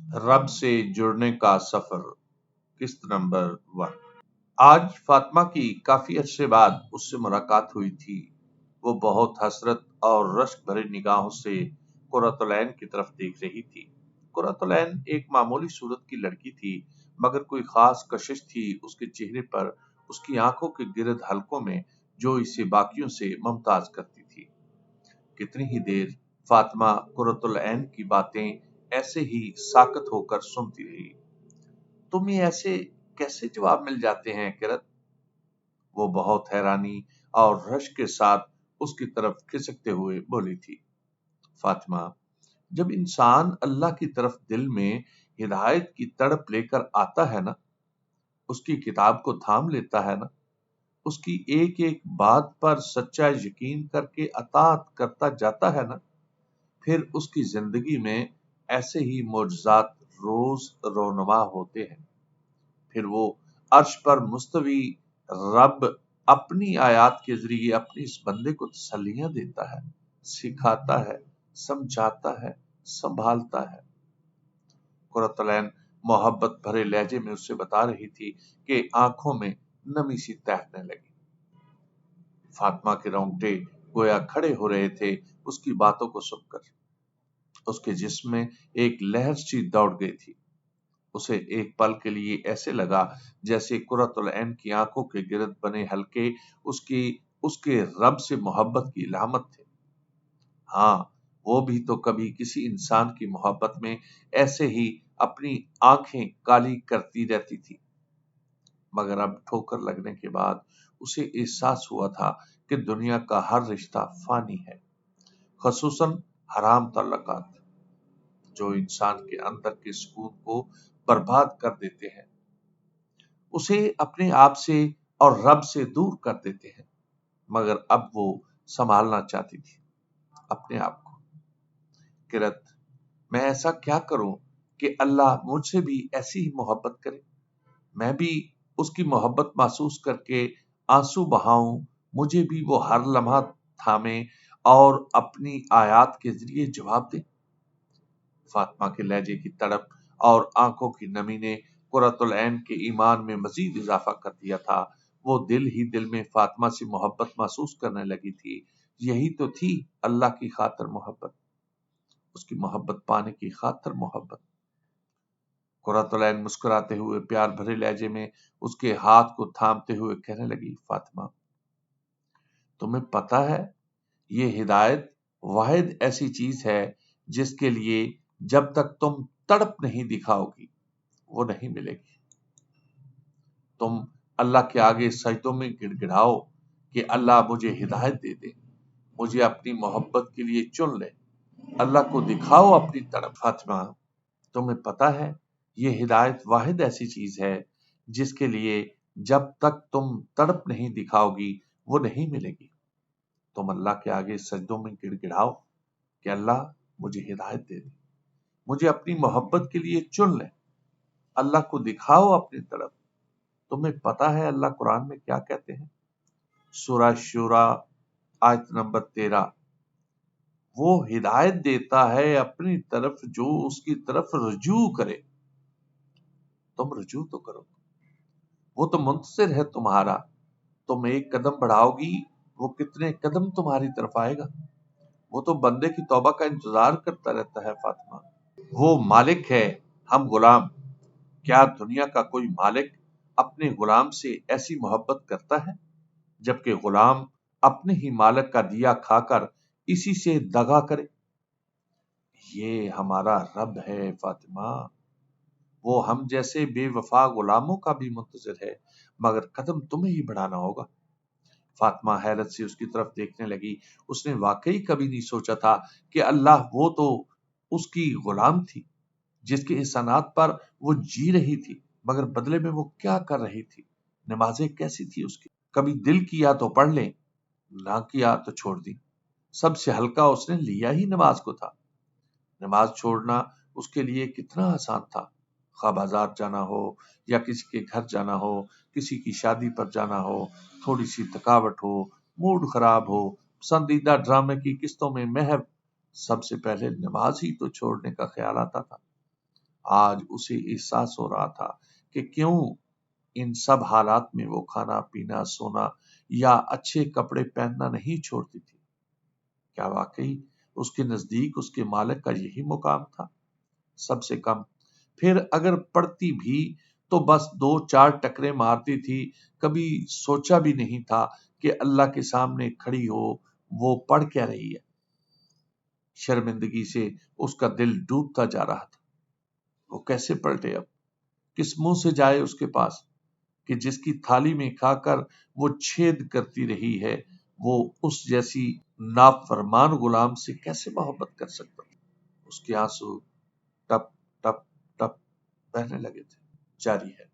رب سے جڑنے کا سفر، قسط نمبر 1۔ آج فاطمہ کی کافی عرصے بعد اس سے ملاقات ہوئی تھی۔ وہ بہت حسرت اور رشک بھری نگاہوں سے قرۃ العین کی طرف دیکھ رہی تھی۔ قرۃ العین ایک معمولی صورت کی لڑکی تھی، مگر کوئی خاص کشش تھی اس کے چہرے پر، اس کی آنکھوں کے گرد حلقوں میں، جو اسے باقیوں سے ممتاز کرتی تھی۔ کتنی ہی دیر فاطمہ قرۃ العین کی باتیں ایسے ہی ساکت ہو کر سنتی رہی۔ تمہیں ایسے کیسے جواب مل جاتے ہیں قرۃ؟ وہ بہت حیرانی اور رشک کے ساتھ اس کی طرف کھسکتے ہوئے بولی تھی۔ فاطمہ، جب انسان اللہ کی طرف دل میں ہدایت کی تڑپ لے کر آتا ہے نا، اس کی کتاب کو تھام لیتا ہے نا، اس کی ایک ایک بات پر سچا یقین کر کے اطاعت کرتا جاتا ہے نا، پھر اس کی زندگی میں ایسے ہی معجزات روز رونما ہوتے ہیں۔ پھر وہ عرش پر مستوی رب اپنی آیات کے ذریعے اپنے اس بندے کو تسلیاں دیتا ہے، سکھاتا ہے، سمجھاتا ہے، سنبھالتا ہے۔ قرۃ العین محبت بھرے لہجے میں اس سے بتا رہی تھی کہ آنکھوں میں نمی سی تہنے لگی۔ فاطمہ کے رونگٹے گویا کھڑے ہو رہے تھے اس کی باتوں کو سن کر۔ اس کے جسم میں ایک لہر سی دوڑ گئی تھی۔ اسے ایک پل کے لیے ایسے لگا جیسے قرۃ العین کی آنکھوں کے گرد بنے حلقے اس کے رب سے محبت کی علامت تھے۔ ہاں، وہ بھی تو کبھی کسی انسان کی محبت میں ایسے ہی اپنی آنکھیں کالی کرتی رہتی تھی، مگر اب ٹھوکر لگنے کے بعد اسے احساس ہوا تھا کہ دنیا کا ہر رشتہ فانی ہے، خصوصاً حرام تعلقات، جو انسان کے اندر کے سکون کو برباد کر دیتے ہیں، اسے اپنے آپ سے اور رب سے دور کر دیتے ہیں۔ مگر اب وہ سنبھالنا چاہتی تھی اپنے آپ کو۔ قرۃ، میں ایسا کیا کروں کہ اللہ مجھ سے بھی ایسی ہی محبت کرے؟ میں بھی اس کی محبت محسوس کر کے آنسو بہاؤں، مجھے بھی وہ ہر لمحہ تھامے اور اپنی آیات کے ذریعے جواب دے۔ فاطمہ کے لہجے کی تڑپ اور آنکھوں کی نمی نے قرۃ العین کے ایمان میں مزید اضافہ کر دیا تھا۔ وہ دل ہی دل میں فاطمہ سے محبت محسوس کرنے لگی تھی۔ یہی تو تھی اللہ کی خاطر محبت، اس کی محبت پانے کی خاطر محبت۔ قرۃ العین مسکراتے ہوئے پیار بھرے لہجے میں اس کے ہاتھ کو تھامتے ہوئے کہنے لگی، فاطمہ، تمہیں پتہ ہے یہ ہدایت واحد ایسی چیز ہے جس کے لیے جب تک تم تڑپ نہیں دکھاؤ گی وہ نہیں ملے گی۔ تم اللہ کے آگے سجدوں میں گڑ گڑاؤ کہ اللہ مجھے ہدایت دے دے، مجھے اپنی محبت کے لیے چن لے، اللہ کو دکھاؤ اپنی تڑپ۔ فاطمہ، تمہیں پتہ ہے یہ ہدایت واحد ایسی چیز ہے جس کے لیے جب تک تم تڑپ نہیں دکھاؤ گی وہ نہیں ملے گی۔ تم اللہ کے آگے سجدوں میں گڑ گڑاؤ کہ اللہ مجھے ہدایت دے دے، مجھے اپنی محبت کے لیے چن لے، اللہ کو دکھاؤ اپنی طرف۔ تمہیں پتا ہے اللہ قرآن میں کیا کہتے ہیں؟ سورہ شورى آیت نمبر 13، وہ ہدایت دیتا ہے اپنی طرف جو اس کی طرف رجوع کرے۔ تم رجوع تو کرو، وہ تو منتظر ہے تمہارا۔ تم ایک قدم بڑھاؤ گی وہ کتنے قدم تمہاری طرف آئے گا۔ وہ تو بندے کی توبہ کا انتظار کرتا رہتا ہے فاطمہ۔ وہ مالک ہے، ہم غلام۔ کیا دنیا کا کوئی مالک اپنے غلام سے ایسی محبت کرتا ہے جبکہ غلام اپنے ہی مالک کا دیا کھا کر اسی سے دغا کرے؟ یہ ہمارا رب ہے فاطمہ، وہ ہم جیسے بے وفا غلاموں کا بھی منتظر ہے، مگر قدم تمہیں ہی بڑھانا ہوگا۔ فاطمہ حیرت سے اس کی طرف دیکھنے لگی۔ اس نے واقعی کبھی نہیں سوچا تھا کہ اللہ وہ تو اس کی غلام تھی جس کے احسانات پر وہ جی رہی تھی، مگر بدلے میں وہ کیا کر رہی تھی؟ نمازیں کیسی تھی اس کی؟ کبھی دل کیا تو پڑھ لیں، نہ کیا تو چھوڑ دی۔ سب سے ہلکا اس نے لیا ہی نماز کو تھا۔ نماز چھوڑنا اس کے لیے کتنا آسان تھا، خواہ بازار جانا ہو یا کسی کے گھر جانا ہو، کسی کی شادی پر جانا ہو، تھوڑی سی تھکاوٹ ہو، موڈ خراب ہو، پسندیدہ ڈرامے کی قسطوں میں محو، سب سے پہلے نماز ہی تو چھوڑنے کا خیال آتا تھا۔ آج اسے احساس ہو رہا تھا کہ کیوں ان سب حالات میں وہ کھانا پینا سونا یا اچھے کپڑے پہننا نہیں چھوڑتی تھی۔ کیا واقعی اس کے نزدیک اس کے مالک کا یہی مقام تھا؟ سب سے کم پھر اگر پڑھتی بھی تو بس 2-4 ٹکرے مارتی تھی، کبھی سوچا بھی نہیں تھا کہ اللہ کے سامنے کھڑی ہو وہ پڑھ کیا رہی ہے۔ شرمندگی سے اس کا دل ڈوبتا جا رہا تھا۔ وہ کیسے پلٹے، اب کس منہ سے جائے اس کے پاس کہ جس کی تھالی میں کھا کر وہ چھید کرتی رہی ہے، وہ اس جیسی نافرمان غلام سے کیسے محبت کر سکتا تھا؟ اس کے آنسو ٹپ ٹپ ٹپ بہنے لگے تھے۔ جاری ہے۔